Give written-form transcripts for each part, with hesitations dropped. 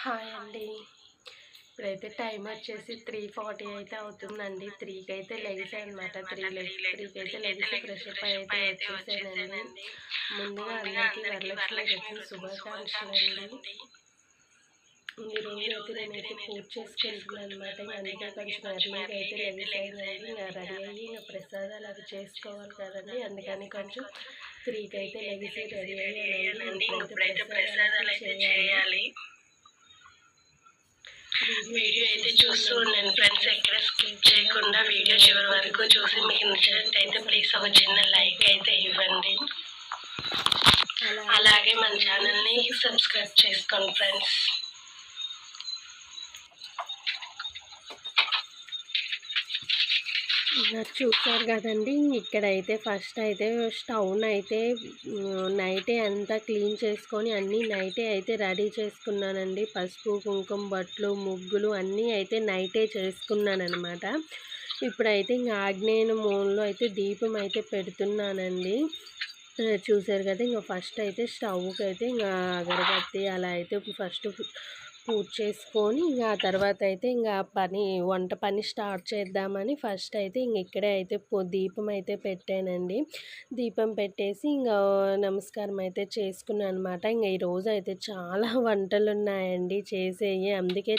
Hi అండి. ఇప్పుడైతే time వచ్చేసి 3:40 అయితే అవుతుందండి. 3కి అయితే లెగిసానమాట. 3కి అయితే లెగిసి ఫ్రెష్ అప్ అయితే వచ్చేసానండి. ముందుగా అందరికీ వరలక్ష్మి వ్రతం శుభాకాంక్షలండి. ఈరోజు అయితే నేనైతే పూజ చేసుకుంటున్నాను అనమాట. అందుకే కొంచెం ఎర్లీగా అయితే లెగిసానండి. ఇంకా రెడీ అయ్యి ఇంకా ప్రసాదాలు అవి చేసుకోవాలి కదండి. అందుకని కొంచెం 3కి అయితే లెగిసి రెడీ అయ్యానండి. ఇప్పుడైతే ప్రసాదాలు అయితే చేయాలి. వీడియో అయితే చూస్తూ ఉండండి ఫ్రెండ్స్, ఎక్కడ స్కిప్ చేయకుండా వీడియో చివరి వరకు చూసి మీకు నచ్చినట్టయితే ప్లీజ్ ఒక చిన్న లైక్ అయితే ఇవ్వండి. అలాగే మన ఛానల్ని సబ్స్క్రైబ్ చేసుకోండి ఫ్రెండ్స్. చూసారు కదండి, ఇక్కడైతే ఫస్ట్ అయితే స్టవ్ని అయితే నైటే అంతా క్లీన్ చేసుకొని అన్నీ నైటే అయితే రెడీ చేసుకున్నానండి. పసుపు కుంకుమ బట్టలు ముగ్గులు అన్నీ అయితే నైటే చేసుకున్నాను అనమాట. ఇప్పుడైతే ఇంకా ఆగ్నేయ మూలలో అయితే దీపం అయితే పెడుతున్నానండి. చూసారు కదా, ఇంకా ఫస్ట్ అయితే స్టవ్కి అయితే ఇంకా అగరబత్తి అలా అయితే ఫస్ట్ పూజ చేసుకొని ఇంకా తర్వాత అయితే ఇంకా వంట పని స్టార్ట్ చేద్దామని ఫస్ట్ అయితే ఇక్కడే అయితే దీపం అయితే పెట్టానండి. దీపం పెట్టేసి ఇంకా నమస్కారం అయితే చేసుకున్నాను అనమాట. ఇంకా ఈరోజు అయితే చాలా వంటలు ఉన్నాయండి చేసేవి. అందుకే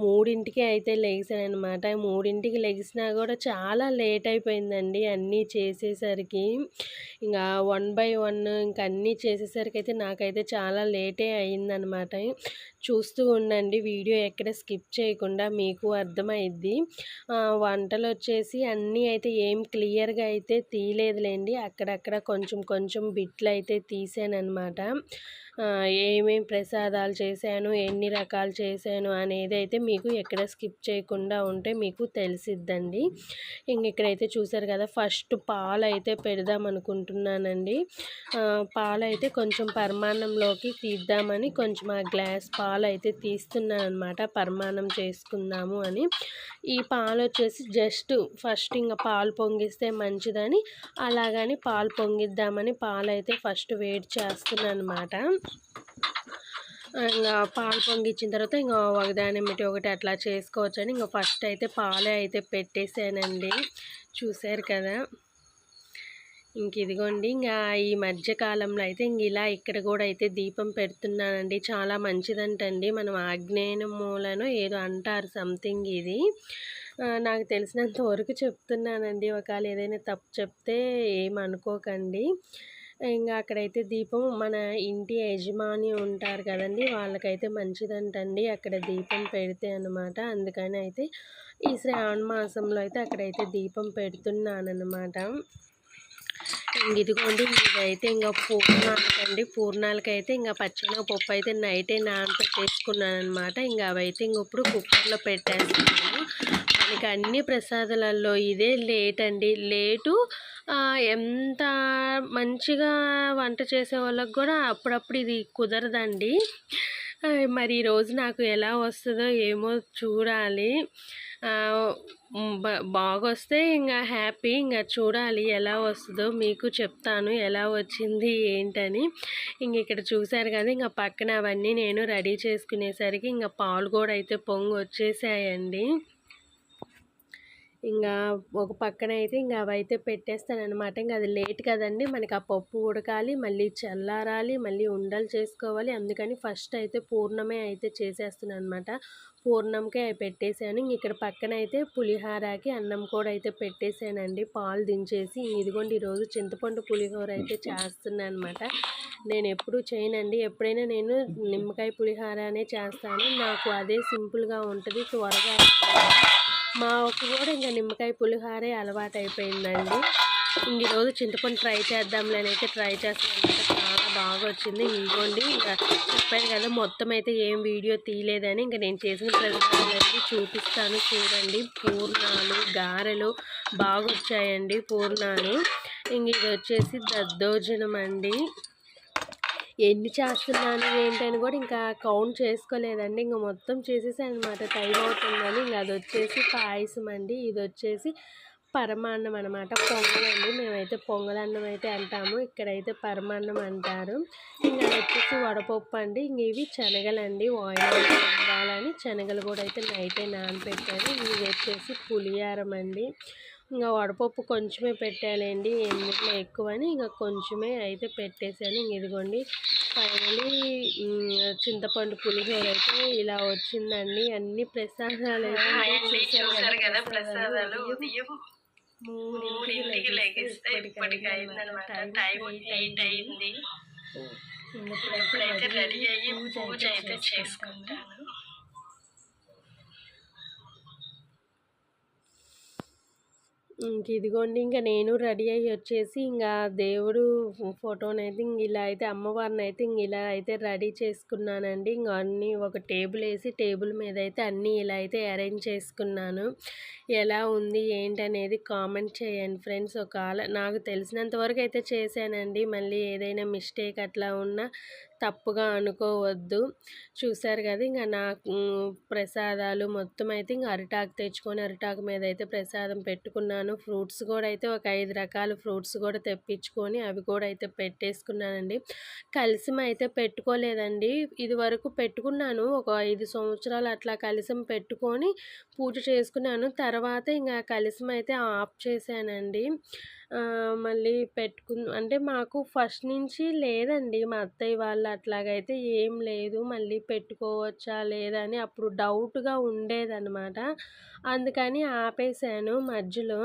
3కి అయితే లెగిసాను అనమాట. 3కి లెగిసినా కూడా చాలా లేట్ అయిపోయిందండి అన్నీ చేసేసరికి. ఇంకా 1 బై 1 ఇంకా అన్నీ చేసేసరికి అయితే నాకైతే చాలా లేటే అయిందనమాట. చూస్తూ ఉండండి వీడియో, ఎక్కడ స్కిప్ చేయకుండా, మీకు అర్థమైద్ది. వంటలు వచ్చేసి అన్నీ అయితే ఏం క్లియర్గా అయితే తీయలేదులేండి. అక్కడక్కడ కొంచెం కొంచెం బిట్లు అయితే తీసానమాట. ఏమేం ప్రసాదాలు చేశాను, ఎన్ని రకాలు చేశాను అనేది అయితే మీకు ఎక్కడ స్కిప్ చేయకుండా ఉంటే మీకు తెలిసిద్దండి. ఇక్కడైతే చూసారు కదా, ఫస్ట్ పాలు అయితే పెడదాం అనుకుంటున్నానండి. పాలు అయితే కొంచెం పరమాన్నంలోకి తీద్దామని కొంచెం ఆ గ్లాస్ పాలు అయితే తీస్తున్నాను అనమాట. పరమాన్నం చేసుకుందాము అని. ఈ పాలు వచ్చేసి జస్ట్ ఫస్ట్ ఇంకా పాలు పొంగిస్తే మంచిదని అలాగని పాలు పొంగిద్దామని పాలు అయితే ఫస్ట్ వేడి చేస్తున్నాను అనమాట. ఇంకా పాలు పొంగిచ్చిన తర్వాత ఇంకా ఒకదాని మిటి ఒకటి అట్లా చేసుకోవచ్చని ఇంకా ఫస్ట్ అయితే పాలే అయితే పెట్టేశానండి. చూశారు కదా, ఇదిగోండి ఇంకా ఈ మధ్యకాలంలో అయితే ఇలా ఇక్కడ కూడా అయితే దీపం పెడుతున్నానండి. చాలా మంచిదంటండి. మనం ఆగ్నేయ మూలను ఏదో అంటారు సంథింగ్. ఇది నాకు తెలిసినంత వరకు చెప్తున్నానండి. ఒకవేళ ఏదైనా తప్పు చెప్తే ఏమనుకోకండి. ఇంకా అక్కడైతే దీపం మన ఇంటి యజమాని ఉంటారు కదండి, వాళ్ళకైతే మంచిదంటండి అక్కడ దీపం పెడితే అనమాట. అందుకని అయితే ఈ శ్రావణ మాసంలో అయితే అక్కడైతే దీపం పెడుతున్నానమాట. ఇదిగోండి, ఇదైతే ఇంకా పూర్ణాలకండి. పూర్ణాలకైతే ఇంకా పచ్చెనగపప్పు అయితే నైటే నానబెట్టేసుకున్నాను అనమాట. ఇంకా అవైతే ఇప్పుడు కుక్కర్లో పెట్టేస్తున్నాను. మనకి అన్ని ప్రసాదాలలో ఇదే లేట్ అండి. లేటు ఎంత మంచిగా వంట చేసే వాళ్ళకి కూడా అప్పుడప్పుడు ఇది కుదరదండి. మరి ఈరోజు నాకు ఎలా వస్తుందో ఏమో చూడాలి. బాగొస్తే ఇంకా హ్యాపీ. ఇంకా చూడాలి ఎలా వస్తుందో, మీకు చెప్తాను ఎలా వచ్చింది ఏంటని. ఇక్కడ చూసారు కదా, ఇంకా పక్కన అవన్నీ నేను రెడీ చేసుకునేసరికి ఇంకా పాలు కూడా అయితే పొంగి వచ్చేసాయండి. ఇంకా ఒక పక్కన అయితే ఇంకా అవైతే పెట్టేస్తానమాట. ఇంకా అది లేట్ కదండి, మనకి ఆ పప్పు ఉడకాలి, మళ్ళీ చల్లారాలి, మళ్ళీ ఉండలు చేసుకోవాలి. అందుకని ఫస్ట్ అయితే పూర్ణమే అయితే చేసేస్తున్నాను అనమాట. పూర్ణంకే అవి పెట్టేశాను. ఇక్కడ పక్కన అయితే పులిహోరకి అన్నం కూడా అయితే పెట్టేశానండి పాలు దించేసి. ఇదిగోండి, ఈరోజు చింతపండు పులిహోర అయితే చేస్తున్నాను అనమాట. నేను ఎప్పుడూ చేయనండి. ఎప్పుడైనా నేను నిమ్మకాయ పులిహోరనే చేస్తాను. నాకు అదే సింపుల్గా ఉంటుంది, త్వరగా మా ఒక్క కూడా ఇంకా నిమ్మకాయ పులిహోరే అలవాటు అయిపోయిందండి. ఈరోజు చింతపండు ట్రై చేద్దాంలేని అయితే ట్రై చేస్తాను. చాలా బాగా వచ్చింది. ఇదిగోండి, ఇంకా చెప్పాను కదా మొత్తం అయితే ఏం వీడియో తీయలేదని. ఇంకా నేను చేసిన ప్రసాదాలన్నీ చూపిస్తాను చూడండి. పూర్ణాలు, గారెలు బాగా వచ్చాయండి పూర్ణాలు. ఇది వచ్చేసి దద్దోజనం అండి. ఎన్ని చేస్తున్నాను ఏంటని కూడా ఇంకా కౌంట్ చేసుకోలేదండి. ఇంకా మొత్తం చేసేసాను అనమాట టైం అవుతుందని. ఇంకా అది వచ్చేసి పాయసం అండి. ఇది వచ్చేసి పరమాన్నం అనమాట. పొంగలండి. మేమైతే పొంగలన్నం అయితే అంటాము. ఇక్కడైతే పరమాన్నం అంటారు. ఇంక వచ్చేసి వడపప్పు అండి. ఇంక ఇవి శనగలండి. ఆయిల్ ఇవ్వాలని శనగలు కూడా అయితే నైటే నానబెట్టాను. ఇవి వచ్చేసి పులిహారం అండి. ఇంకా వడపప్పు కొంచెమే పెట్టాలండి, ఎందుకులే ఎక్కువ అని ఇంకా కొంచెమే అయితే పెట్టేశాను. ఇంక ఇదిగోండి ఫైనలీ చింతపండు పులిహోర అయితే ఇలా వచ్చిందండి. అన్ని ప్రసాదాలు అయితే చూసారు కదా, ప్రసాదాలు ఉదయం 3కి లెగిస్తే ఇప్పటికి అయిందనమాట. టైం 8 అయింది. ఇప్పుడైతే రెడీ అయ్యి పూజ అయితే చేసుకుంటాను. ఇంక ఇదిగోండి ఇంక నేను రెడీ అయ్యి వచ్చేసి ఇంకా దేవుడు ఫోటోనైతే ఇంక ఇలా అయితే అమ్మవారిని అయితే ఇంక ఇలా అయితే రెడీ చేసుకున్నానండి. ఇంక అన్నీ ఒక టేబుల్ వేసి టేబుల్ మీద అయితే అన్నీ ఇలా అయితే అరేంజ్ చేసుకున్నాను. ఎలా ఉంది ఏంటి అనేది కామెంట్ చేయండి ఫ్రెండ్స్. ఒకవేళ నాకు తెలిసినంత వరకు అయితే చేశానండి. మళ్ళీ ఏదైనా మిస్టేక్ అట్లా ఉన్నా తప్పుగా అనుకోవద్దు. చూసారు కదా ఇంకా నాకు ప్రసాదాలు మొత్తం అయితే ఇంకా అరిటాకు తెచ్చుకొని అరిటాకు మీద అయితే ప్రసాదం పెట్టుకున్నాను. ఫ్రూట్స్ కూడా అయితే ఒక 5 రకాల ఫ్రూట్స్ కూడా తెప్పించుకొని అవి కూడా అయితే పెట్టేసుకున్నానండి. కలిసిమ అయితే పెట్టుకోలేదండి. ఇది వరకు పెట్టుకున్నాను, ఒక 5 సంవత్సరాలు అట్లా కలిసిమ పెట్టుకొని పూజ చేసుకున్నాను. తర్వాత ఇంకా కలిసిమ అయితే ఆఫ్ చేశానండి. మళ్ళీ అంటే మాకు ఫస్ట్ నుంచి లేదండి. మా అత్తయ్య వాళ్ళు అట్లాగైతే ఏం లేదు. మళ్ళీ పెట్టుకోవచ్చా లేదా అని అప్పుడు డౌట్‌గా ఉండేదనమాట. అందుకని ఆపేశాను మధ్యలో.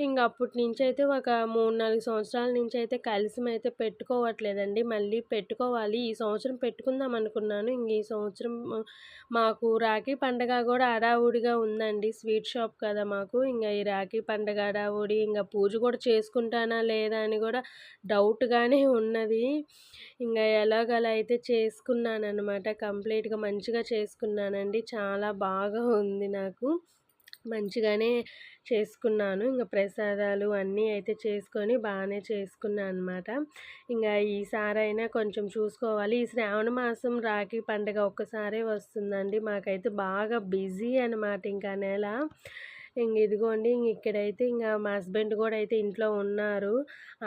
ఇంక అప్పటి నుంచైతే ఒక 3, 4 సంవత్సరాల నుంచి అయితే కలిసిమైతే పెట్టుకోవట్లేదండి. మళ్ళీ పెట్టుకోవాలి. ఈ సంవత్సరం పెట్టుకుందాం అనుకున్నాను. ఇంక ఈ సంవత్సరం మాకు రాఖీ పండగ కూడా హడావుడిగా ఉందండి. స్వీట్ షాప్ కదా మాకు. ఇంక ఈ రాఖీ పండగ హడావుడి, ఇంక పూజ కూడా చేసుకుంటానా లేదా అని కూడా డౌట్‌గానే ఉన్నది. ఇంక ఎలాగోలా అయితే చేసుకున్నాననమాట. కంప్లీట్‌గా మంచిగా చేసుకున్నానండి. చాలా బాగా ఉంది నాకు. మంచిగానే చేసుకున్నాను. ఇంక ప్రసాదాలు అన్నీ అయితే చేసుకొని బాగానే చేసుకున్నా అనమాట. ఇంకా ఈసారైనా కొంచెం చూసుకోవాలి. ఈ శ్రావణ మాసం రాఖీ పండుగ ఒక్కసారే వస్తుందండి. మాకైతే బాగా బిజీ అనమాట ఇంకా నెల. ఇంక ఇదిగోండి ఇక్కడైతే ఇంకా మా హస్బెండ్ కూడా అయితే ఇంట్లో ఉన్నారు.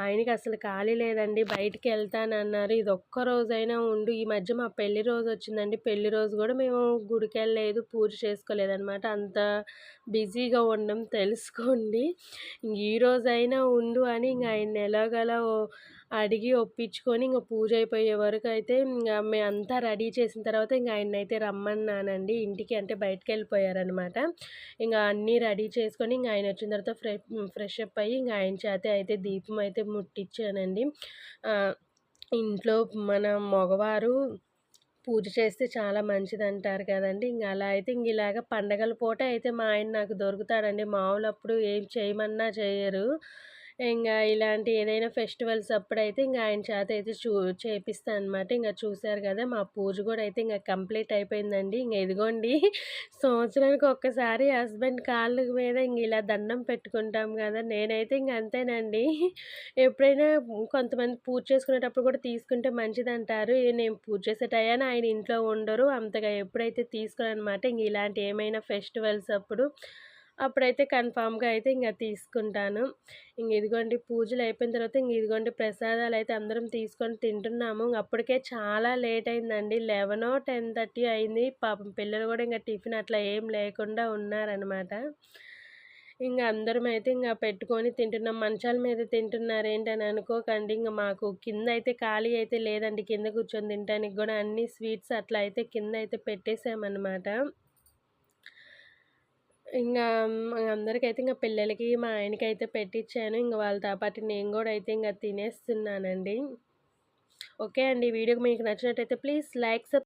ఆయనకి అసలు ఖాళీ లేదండి. బయటికి వెళ్తానన్నారు. ఇది ఒక్క రోజైనా ఉండు. ఈ మధ్య మా పెళ్లి రోజు వచ్చిందండి. పెళ్లి రోజు కూడా మేము గుడికి వెళ్ళలేదు, పూజ చేసుకోలేదన్నమాట. అంత బిజీగా ఉన్నాం తెలుసుకోండి. ఈ రోజైనా ఉండు అని ఇంక ఆయన్ని ఎలాగోలా అడిగి ఒప్పించుకొని ఇంక పూజ అయిపోయే వరకు అయితే ఇంక మేమంతా రెడీ చేసిన తర్వాత ఇంక ఆయన్నైతే రమ్మన్నానండి ఇంటికి. అంటే బయటకు వెళ్ళిపోయారనమాట. ఇంకా అన్నీ రెడీ చేసుకొని ఇంక ఆయన వచ్చిన తర్వాత ఫ్రెష్ అప్ అయ్యి ఇంక ఆయన చేత అయితే దీపం అయితే ముట్టించానండి. ఇంట్లో మన మగవారు పూజ చేస్తే చాలా మంచిదంటారు కదండీ. ఇంక అలా అయితే ఇంక ఇలాగ పండగల పూట అయితే మా ఆయన నాకు దొరుకుతాడండి. మామూలప్పుడు ఏం చేయమన్నా చేయరు. ఇంగా ఇలాంటి ఏదైనా ఫెస్టివల్స్ అప్పుడైతే ఇంక ఆయన చేత అయితే చేపిస్తా అనమాట. ఇంక చూసారు కదా మా పూజ కూడా అయితే ఇంక కంప్లీట్ అయిపోయిందండి. ఇంక ఇదిగోండి సంవత్సరానికి ఒక్కసారి హస్బెండ్ కాళ్ళ మీద ఇంక ఇలా దండం పెట్టుకుంటాం కదా. నేనైతే ఇంక అంతేనండి. ఎప్పుడైనా కొంతమంది పూజ చేసుకునేటప్పుడు కూడా తీసుకుంటే మంచిదంటారు. నేను పూజ చేసే టయాన ఆయన ఇంట్లో ఉండరు. అంతగా ఎప్పుడైతే తీసుకోననమాట. ఇంక ఇలాంటి ఏమైనా ఫెస్టివల్స్ అప్పుడైతే కన్ఫామ్‌గా అయితే ఇంక తీసుకుంటాను. ఇంక ఇదిగోండి పూజలు అయిపోయిన తర్వాత ఇంక ఇదిగోండి ప్రసాదాలు అయితే అందరం తీసుకొని తింటున్నాము. అప్పటికే చాలా లేట్ అయిందండి. 11, 10:30 అయింది. పాపం పిల్లలు కూడా ఇంక టిఫిన్ అట్లా ఏం లేకుండా ఉన్నారనమాట. ఇంక అందరం అయితే ఇంక పెట్టుకొని తింటున్నాం. మంచాల మీద తింటున్నారేంటని అనుకోకండి. ఇంక మాకు కింద అయితే ఖాళీ అయితే లేదండి. కింద కూర్చొని తినటానికి కూడా అన్ని స్వీట్స్ అట్లా అయితే కింద అయితే పెట్టేసామనమాట. ఇంగా అందరికైతే ఇంక పిల్లలకి, మా ఆయనకైతే పెట్టిచ్చాను. ఇంక వాళ్ళతో పాటు నేను గూడా అయితే ఇంక తినేస్తున్నానండి. ఓకే అండి. వీడియో మీకు నచ్చినట్టయితే ప్లీజ్ లైక్,